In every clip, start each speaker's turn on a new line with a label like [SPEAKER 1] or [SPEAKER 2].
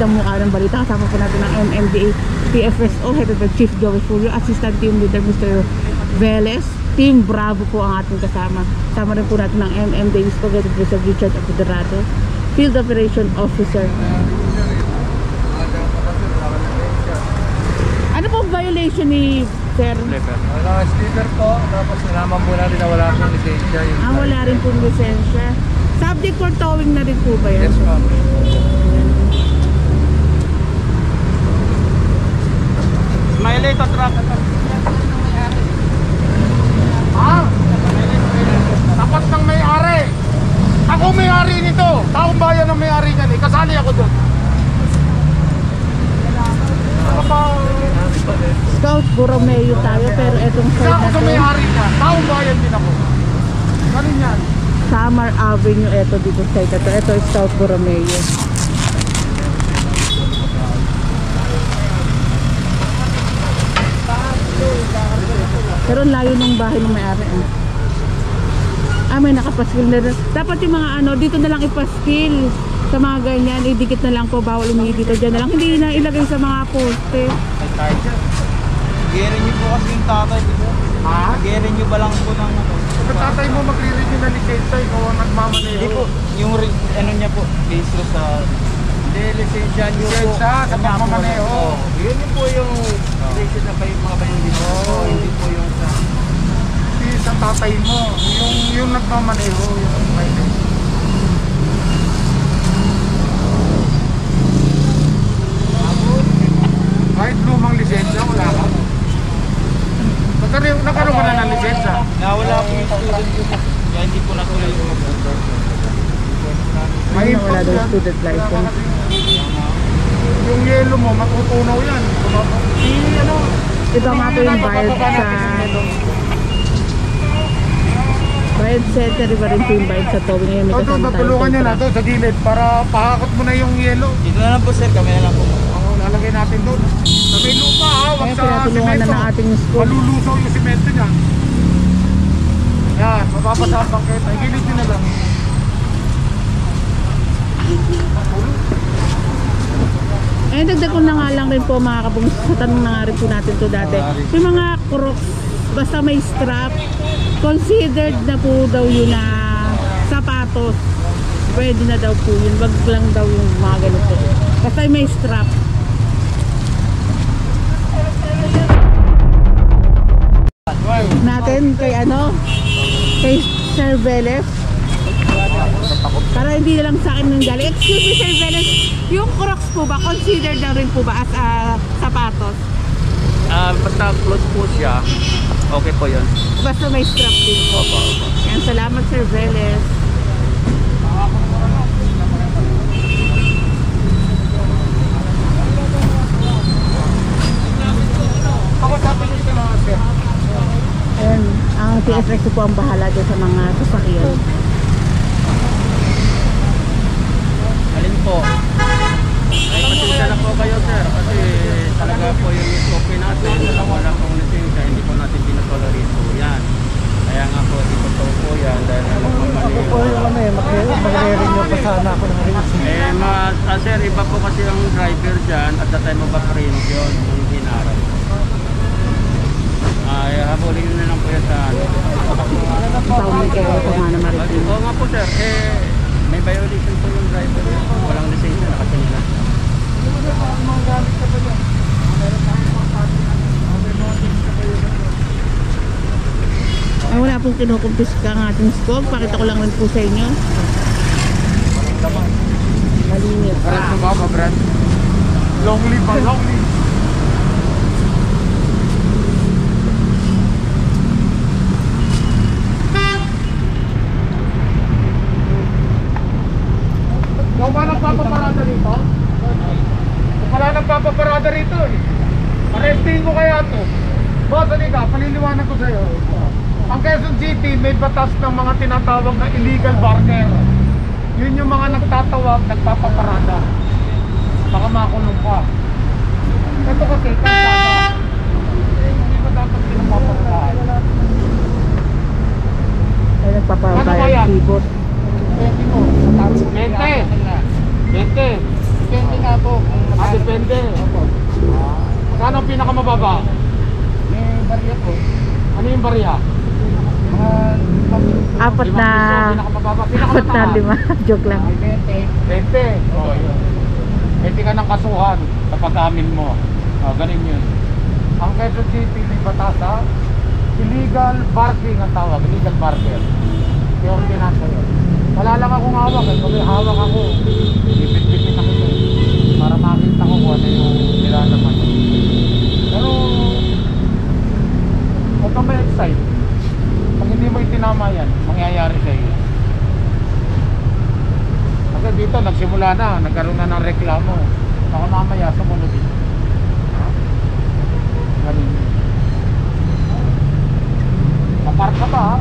[SPEAKER 1] bidang mukha ng balita. Kasama po natin ng MMDA PFSO, headed by Chief Joey Fulvio, Assistant Team Leader Mr. Velez. Team Bravo po ang ating kasama. Kasama rin po natin ng MMDA headed by Sir Richard Apoderado, Field Operation Officer. Ano po violation ni Sir?
[SPEAKER 2] Wala sticker po, tapos nalaman po natin na wala akong lisensya.
[SPEAKER 1] Wala rin po lisensya. Subject for towing na rin po ba yan?
[SPEAKER 2] Yes, ma'am.
[SPEAKER 3] Smiley to truck.
[SPEAKER 2] Tapat ng may-ari. Ako may-ari nito. Taong bayan ng may-ari niyan. Kasali ako doon.
[SPEAKER 1] Scout Borromeo tayo, pero etong
[SPEAKER 2] Isa
[SPEAKER 1] side
[SPEAKER 2] ako
[SPEAKER 1] na
[SPEAKER 2] sa
[SPEAKER 1] to,
[SPEAKER 2] may-ari niya. Taong bayan din ako. Ganun yan.
[SPEAKER 1] Samar Avenue, eto dito side na to. Eto is Scout Borromeo. Pero ang layo ng bahay ng may-ari. May nakapaskil na rin. Dapat yung mga dito na lang ipaskil. Sa mga ganyan, idikit na lang po. Bawal umihi dito, dyan na lang. Hindi na ilagay sa mga poste.
[SPEAKER 3] Gerin niyo po kasi yung tatay dito.
[SPEAKER 2] Ha?
[SPEAKER 3] Gerin niyo ba lang po ng ano?
[SPEAKER 2] Sa tatay mo magre-renew na lisensya, ikaw ang nagmamaneho.
[SPEAKER 3] Hindi po, yung ano niya po, based ko sa... Hindi, lisensya niyo po.
[SPEAKER 2] Lisensya sa pagmamaneho.
[SPEAKER 3] Yun po yung lisensya na mga bayan dito. Hindi po yung sa...
[SPEAKER 2] Sa tatay mo, yung nagmamaneho, yung may kahit lumang lisensya, wala ka. Nagkaroon ka na ng lisensya?
[SPEAKER 3] Nawala po yung student ko. Kaya hindi po natuloy yung motor.
[SPEAKER 1] May wala daw student license.
[SPEAKER 2] Yung yellow mo, matutunaw yan.
[SPEAKER 1] Ito nga po yung bayad sa Red Center, iba rin po yung bayad sa towing. Ngayon may kasama tayo.
[SPEAKER 2] Natulungan nyo na doon sa gilid para pahakot mo na yung yellow.
[SPEAKER 3] Dito na lang po sir, kami na lang po.
[SPEAKER 2] Lalagay natin doon. Sa may lupa ha, wag sa
[SPEAKER 1] pinatulungan na
[SPEAKER 2] simento.
[SPEAKER 1] ng ating school.
[SPEAKER 2] Malulusaw yung simento niya. Yan, mapapasabang kayo. Gilid nyo na lang.
[SPEAKER 1] Dagdag ko na nga lang rin po mga kabungs. Sa tanong na nga rin po natin to dati. Yung mga crocs, basta may strap, considered na po daw yun na sapatos. Pwede na daw po yun. Wag lang daw yung mga ganito. Basta may strap. Natin kay kay Sir Velez, para hindi na lang sa akin nang galing. Excuse me Sir Velez, yung Crocs po ba considered na rin po ba as sapatos?
[SPEAKER 3] Basta close po siya, okay po yun.
[SPEAKER 1] Basta may strap din po. Yan, salamat Sir Velez. Ayan, ang TSRC po ang bahala doon sa mga sasakyan.
[SPEAKER 3] Alin po? Ay, pasensya na po kayo sir, kasi talaga po yung SOP natin, wala pong lisensya, hindi po natin pinatolerate po yan. Kaya nga po, di po po yan, dahil
[SPEAKER 2] Ako po yung magre-renew pa sana ako ng lisensya.
[SPEAKER 3] Sir, iba po kasi ang driver dyan, at the time of appraisal yun, yung hinarap. Habulin nyo na lang po yan sa
[SPEAKER 1] Tawag kayo ito nga na maritim.
[SPEAKER 3] Oo nga po sir, may violation po yung driver. Walang lisensya, nakatingin na.
[SPEAKER 1] Ay, wala pong kinukumpiska ang ating skog. Pakita ko lang rin po sa inyo. Malinis.
[SPEAKER 2] Brad mo ba, Brad? Long live ba? Long live. Ikaw ba nagpapaparada rito? Wala nagpapaparada rito eh. Arrestin ko kaya to. Boss, halika, paliliwanag ko sa'yo. Ang Quezon City may batas ng mga tinatawag na illegal barker. Yun yung mga nagtatawag, nagpapaparada. Baka makulong ka. Ito kasi, kalsada. Hindi ba dapat pinagpapaparada?
[SPEAKER 1] Ay, nagpapabayad keyboard.
[SPEAKER 2] 20 mo. 20. 20 nga po. barya po. Ano yung barya?
[SPEAKER 1] Apat na... Apat na lima. Joke lang.
[SPEAKER 2] 20. Oh, yun. 20 ka ng kasuhan sa pag-amin mo. Oh, ganun yun. Ang Quezon City, may batas ha? Illegal barking ang tawag. Illegal barker. Yung ordinansa yun. Wala lang akong hawak. Kung may hawak ako, bibit-bipit ako yun. Para makita ko kung ano yung nilalaman. Pero, huwag kang ma-excite. Pag hindi mo itinama yan, mangyayari sa iyo. Kasi dito, nagsimula na, nagkaroon na ng reklamo. Baka mamaya, sumunod din. Ganun. Mapark ka ba, ha?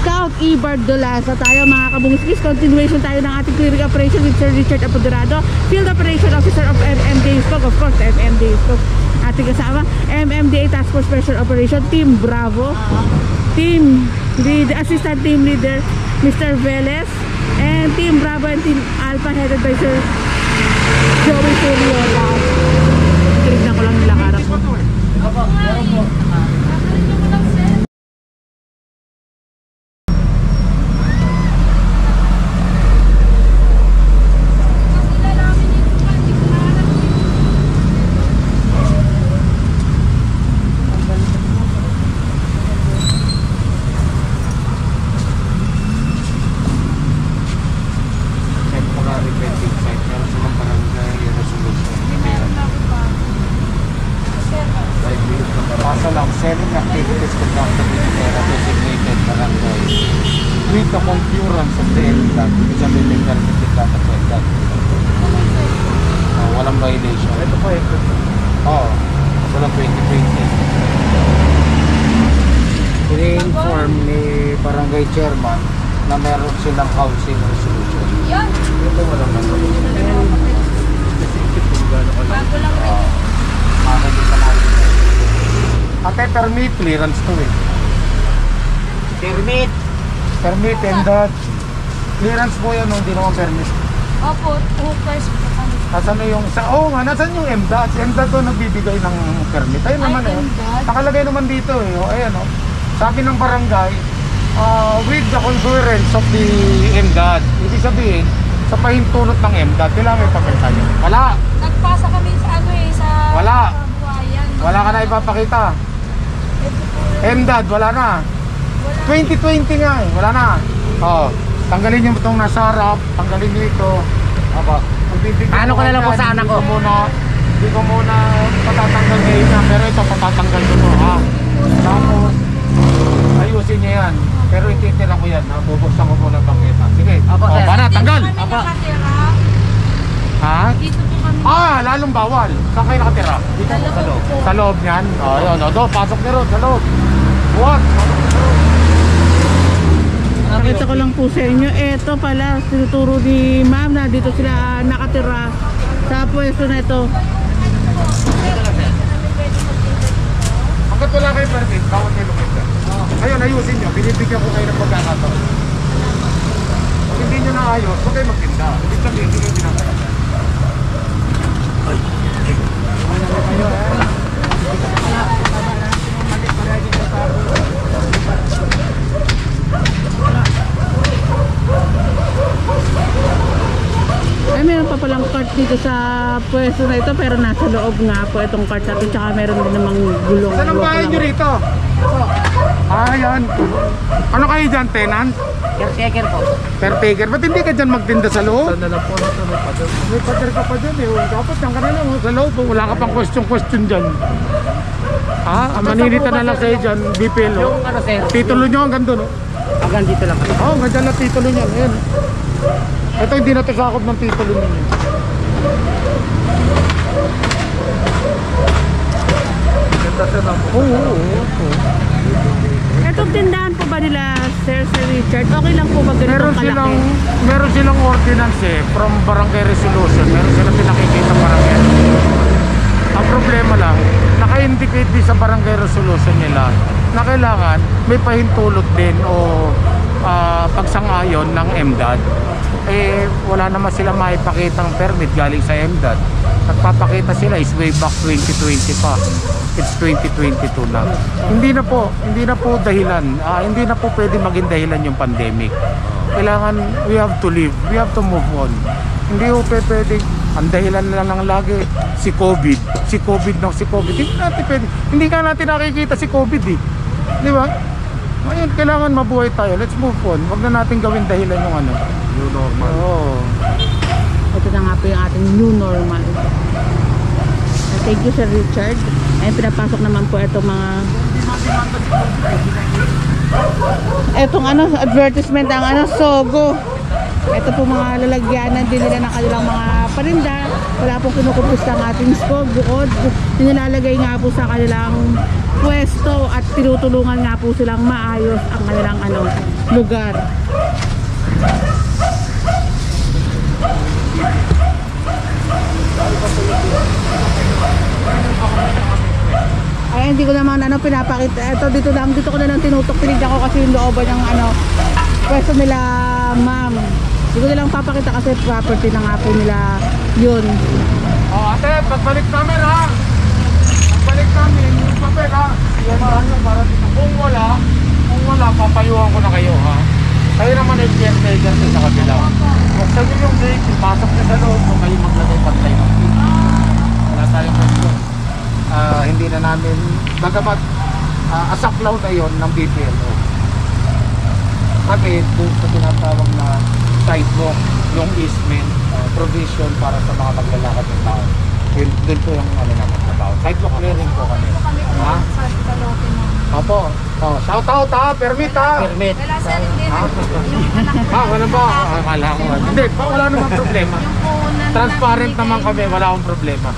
[SPEAKER 1] Scout Ibard Dolasa tayo mga kabungiskis. Continuation tayo ng ating clearing operation with Sir Richard Apoderado, Field Operation Officer of MMDA Stock. Of course, MMDA Stock. Ating kasama, MMDA Task Force Special Operation Team Bravo, Team Lead, Assistant Team Leader Mr. Velez, and Team Bravo and Team Alpha headed by Sir Joey Suriola. Tinignan ko lang nila karap mo.
[SPEAKER 2] Kaso lang, selling activities conducted in the area designated barangay with the concurrence of the LDAT, ibig sabihin may permit din data sa LDAT. Walang violation. Ito po ito. Oo, walang 2020. Ini-inform ni barangay chairman na meron silang housing resolution.
[SPEAKER 4] Yan.
[SPEAKER 2] Ito walang resolution.
[SPEAKER 4] Bago lang rin.
[SPEAKER 2] Ate, permit, clearance to eh.
[SPEAKER 3] Permit.
[SPEAKER 2] Permit and that. Clearance po yan, hindi naman permit.
[SPEAKER 4] Opo, hookers po kami.
[SPEAKER 2] Nasaan na yung, nga, nasaan yung MDAT? Si MDAT to nagbibigay ng permit. Ayun naman eh.
[SPEAKER 4] MDAT?
[SPEAKER 2] Nakalagay naman dito eh. O, ayan o. Sabi ng barangay, with the concurrence of the MDAT. Ibig sabihin, sa pahintulot ng MDAT, kailangan may papel tayo. Wala.
[SPEAKER 4] Nagpasa kami sa sa
[SPEAKER 2] Wala.
[SPEAKER 4] Buhayan.
[SPEAKER 2] Wala ka na ipapakita. MDAT, wala na. 2020 nga eh, wala na. Tanggalin nyo itong nasa harap, tanggalin nyo ito.
[SPEAKER 3] Ano ko na lang po sa anak ko?
[SPEAKER 2] Hindi ko muna patatanggal ngayon na, pero ito patatanggal ko to, ha. Tapos, ayusin nyo yan. Pero ititira ko yan, ha. Bubuksan ko muna ang bangketa. Sige,
[SPEAKER 3] Apo, sir.
[SPEAKER 2] para, tanggal.
[SPEAKER 4] Kami nakatira.
[SPEAKER 2] Ha?
[SPEAKER 4] Dito po kami.
[SPEAKER 2] Lalong bawal. Saan kayo nakatira?
[SPEAKER 4] Sa loob po.
[SPEAKER 2] Sa loob niyan? Yun, pasok na ron, sa loob. Buwag.
[SPEAKER 1] Pakita ko lang po sa inyo. Ito pala, tinuturo ni ma'am na dito sila nakatira sa pwesto na ito.
[SPEAKER 2] Hanggat wala kayo permit, bawal kayo lumita. Ayun, ayusin nyo. Binibigyan ko kayo ng pagkakataon. Pag hindi nyo naayos, huwag kayo magtinda. Ibig sabihin, hindi nyo pinapalagay.
[SPEAKER 1] Ay, meron pa palang cart dito sa pwesto na ito pero nasa loob nga po itong cart na ito, tsaka meron din namang gulong.
[SPEAKER 2] Saan ang bahay nyo rito? Yan. Ano kayo dyan, tenant?
[SPEAKER 3] Caretaker po.
[SPEAKER 2] Caretaker. Ba't hindi ka dyan magtinda sa loob? Saan na lang po nito, may pader. May pader ka pa dyan eh. Dapat dyan ka na lang sa loob. Wala ka pang question dyan. Maninita na lang kayo dyan, BPL.
[SPEAKER 3] Yung ano sir?
[SPEAKER 2] Titulo nyo hanggang doon.
[SPEAKER 3] Hanggang dito lang.
[SPEAKER 2] Hanggang dyan na titulo nyo. Ayan. Ito hindi na sakop ng titulo nyo. Oo.
[SPEAKER 1] Itong tindahan po ba nila, Sir Richard? Okay lang po ba ganitong kalaki?
[SPEAKER 2] Meron silang ordinance from barangay resolution. Meron silang pinakikita barangay resolution. Ang problema lang, naka-indicate din sa barangay resolution nila na kailangan may pahintulot din o pagsang-ayon ng MDAD. Eh wala naman sila maipakitang permit galing sa MDAD. Nagpapakita sila is way back 2020 pa. It's 2022 na. Hindi na po dahilan. Hindi na po pwede maging dahilan yung pandemic. Kailangan we have to live. We have to move on. Hindi po pwede. Ang dahilan lang ng lagi si COVID. Si COVID. Hindi ka natin nakikita si COVID eh. Di ba? Ngayon, kailangan mabuhay tayo. Let's move on. Huwag na natin gawin dahilan yung ano.
[SPEAKER 3] New normal.
[SPEAKER 2] Oo.
[SPEAKER 1] Ito na nga po yung ating new normal. Thank you, Sir Richard. Ayun, pinapasok naman po itong mga advertisement ang Sogo. Ito po mga lalagyanan din nila ng kanilang mga parinda. Wala pong kinukumpos ang ating Sogo. Bukod, nilalagay nga po sa kanilang pwesto at tinutulungan nga po silang maayos ang kanilang lugar. Ay, hindi ko naman pinapakita. Ito dito ko na lang tinutok. Tinignan ko kasi yung looban ng pwesto nila, ma'am. Hindi ko na lang papakita kasi property na nga po nila yun.
[SPEAKER 2] Ate, pagbalik namin ha. Pagbalik namin yung papel ha. Yan para dito. Kung wala, papayuhan ko na kayo ha. Kayo naman ay caretaker sa kabila. Buksan nyo yung gate, pasok nyo sa loob kung kayo maglagay pantay ng gate. Wala tayong question. Hindi na namin, bagamat asaklaw na yon ng BPLO. Kami doon sa tinatawag na sidewalk, yung easement, provision para sa mga maglalakad ng tao. Doon po yung naman trabaho. Sidewalk clearing po kami. Ha? Opo. Shout out ha, permit ha. Permit.
[SPEAKER 4] Wala sir, hindi na.
[SPEAKER 2] Wala ba? Akala ko. Hindi, wala naman problema. Transparent naman kami, wala akong problema.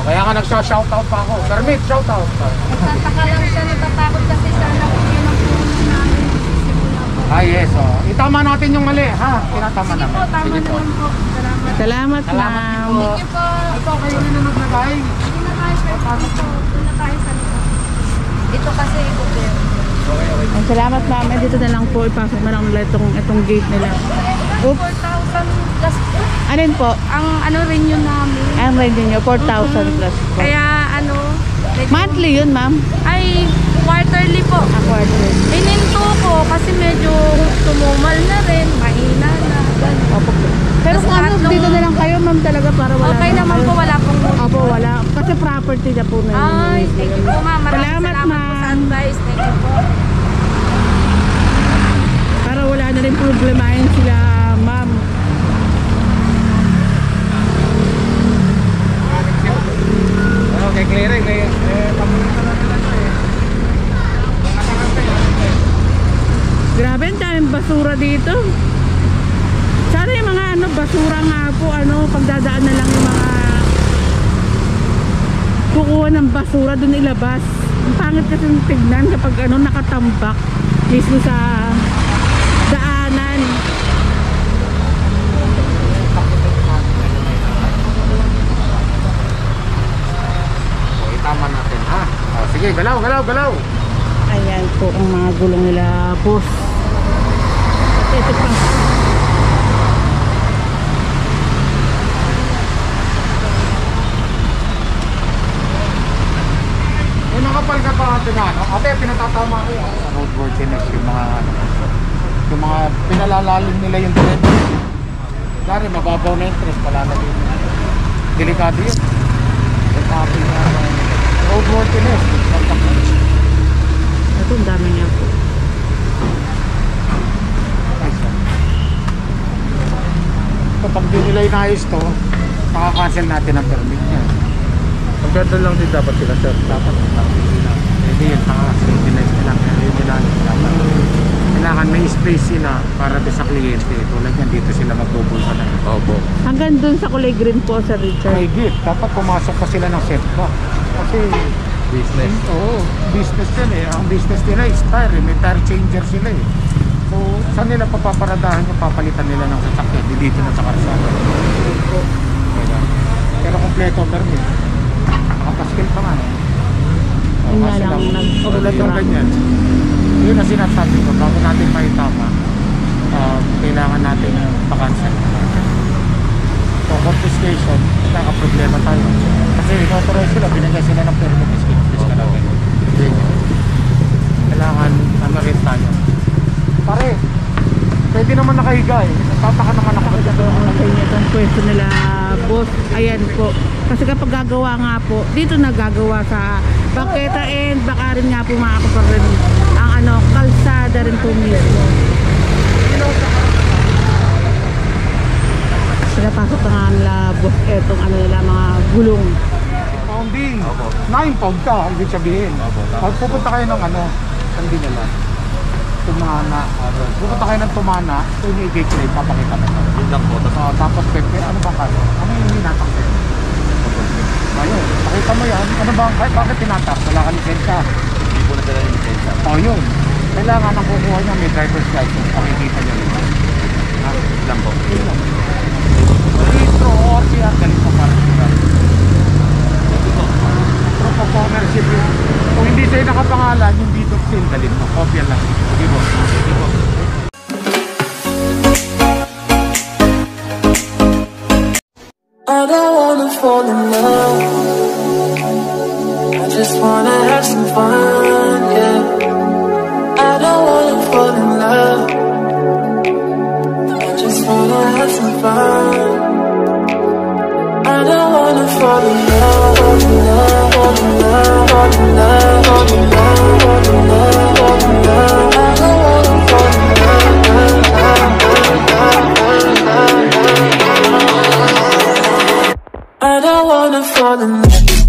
[SPEAKER 2] Kaya nga nagsha-shout out pa ako. Permit, shout out.
[SPEAKER 4] Tataka lang siya, natatakot kasi sana kung yun ang puno namin.
[SPEAKER 2] Yes. Itama natin yung mali, ha? Tinatama
[SPEAKER 4] Sige
[SPEAKER 2] namin.
[SPEAKER 4] po, tama naman po. Salamat.
[SPEAKER 1] Salamat, ma'am.
[SPEAKER 4] Thank you po.
[SPEAKER 2] Ito, kayo rin na naglagay.
[SPEAKER 4] Hindi na tayo sir. Doon na tayo sa likod. Ito kasi gobyerno.
[SPEAKER 1] Ay, salamat, ma'am. Dito na lang po ipasok na lang nila itong gate nila. Oops.
[SPEAKER 4] 4,000 plus po.
[SPEAKER 1] Alin po?
[SPEAKER 4] Ang rin yun namin.
[SPEAKER 1] Ang rent niyo 4,000 plus po.
[SPEAKER 4] Kaya medyo-
[SPEAKER 1] Monthly yun, ma'am?
[SPEAKER 4] Ay, quarterly po.
[SPEAKER 1] Quarterly.
[SPEAKER 4] Ininto ko kasi medyo tumumal na rin, mahina na. Ganun.
[SPEAKER 1] Opo. Pero
[SPEAKER 4] Tapos
[SPEAKER 1] kung
[SPEAKER 4] tatlong-
[SPEAKER 1] dito na lang kayo, ma'am, talaga para wala
[SPEAKER 4] Okay naman po, wala pong
[SPEAKER 1] Opo, wala. Kasi property na po na yun.
[SPEAKER 4] Ay, thank you po ma'am. Maraming
[SPEAKER 1] Salamat,
[SPEAKER 4] salamat po sa
[SPEAKER 1] ma'am.
[SPEAKER 4] advice. Thank you po.
[SPEAKER 1] Para wala na rin problemahin sila, ma'am.
[SPEAKER 2] Okay, clearing. Pamunta na nila ito eh.
[SPEAKER 1] Grabe, ang daming basura dito. Sana yung mga basura nga po, pagdadaan na lang yung mga kukuha ng basura dun ilabas. Ang pangit kasi yung tignan kapag nakatambak mismo sa daanan.
[SPEAKER 2] Itama natin, ha? Sige, galaw.
[SPEAKER 1] Ayan po ang mga gulong nila, boss. Ito pa.
[SPEAKER 2] May nakapal ka pa natin na, ate, pinatatama ko yung roadworthiness, yung mga pinalalalim nila yung thread. Dari, mababaw na yung stress, palalagay mo. Delikado yun. Roadworthiness.
[SPEAKER 1] Ito, ang dami niya po.
[SPEAKER 2] Kapag di nila inayos to, makakancel natin ang permit niya.
[SPEAKER 3] Magkano lang din dapat sila sir?
[SPEAKER 2] Dapat hindi yun, utilize nila. Pero yun nila, kailangan may space sila para sa kliyente. Tulad yan, dito sila magbubulsa na.
[SPEAKER 3] Opo.
[SPEAKER 1] Hanggang dun sa kulay green po, Sir Richard.
[SPEAKER 2] May gift, dapat pumasok pa sila ng setback. Kasi,
[SPEAKER 3] Business.
[SPEAKER 2] oo, business yan eh. Ang business nila is tire, may tire changer sila eh. So, saan nila papaparadahan yung papalitan nila ng sasakyan? Dito na sa karsada. Pero kompleto permit. Nakapaskil pa nga.
[SPEAKER 1] Yun nga lang,
[SPEAKER 2] Tulad ng
[SPEAKER 1] nag-obstruct.
[SPEAKER 2] ganyan. Yun ang sinasabi ko, bago natin maitama, kailangan natin pa-cancel. So, confiscation, naka-problema tayo. Kasi inauthorize sila, binigay sila ng permit, confiscation ka natin. Kailangan, ano rin tayo. Pare, pwede naman nakahiga eh. Tataka naman ako.
[SPEAKER 1] Ito sa inyo itong pwesto nila, boss. Ayan po. Kasi kapag gagawa nga po, dito nagagawa sa Bangketa and baka rin nga po mga kaparin ang ano, kalsada rin po mismo. Pinapasok na nga nila, boss, etong ano nila, mga gulong.
[SPEAKER 2] Pounding. Na-impound ka, ibig sabihin. Pag pupunta kayo ng ano, hindi nila. Tumana. Pupunta kayo ng Tumana, ito yung i-claim, papakita na ito.
[SPEAKER 3] Yun lang po.
[SPEAKER 2] Tapos pepe, ano bang kayo? Ano yung hinatak sa'yo? Ayun, pakita mo yan. Ano bang, bakit tinatak? Wala ka lisensya.
[SPEAKER 3] Hindi po na sila yung lisensya.
[SPEAKER 2] O yun. Kailangan ang kukuha niya may driver's license. Pakikita niya rin.
[SPEAKER 3] Yun lang po.
[SPEAKER 2] Yun lang. Registro o RCR, galing pa para sila. Proof of ownership yun. Kung hindi sa'yo nakapangalan, yung deed of sale, galing mo. Kopya lang. Sige po. Sige po.
[SPEAKER 5] I don't wanna fall in love. I just wanna have some fun, yeah. I don't wanna fall in love. I just wanna have some fun. I don't wanna fall in love, fall in love, fall in love, fall in love, fall in love, fall in love, fall in love. I don't wanna fall in love. I don't wanna fall in love.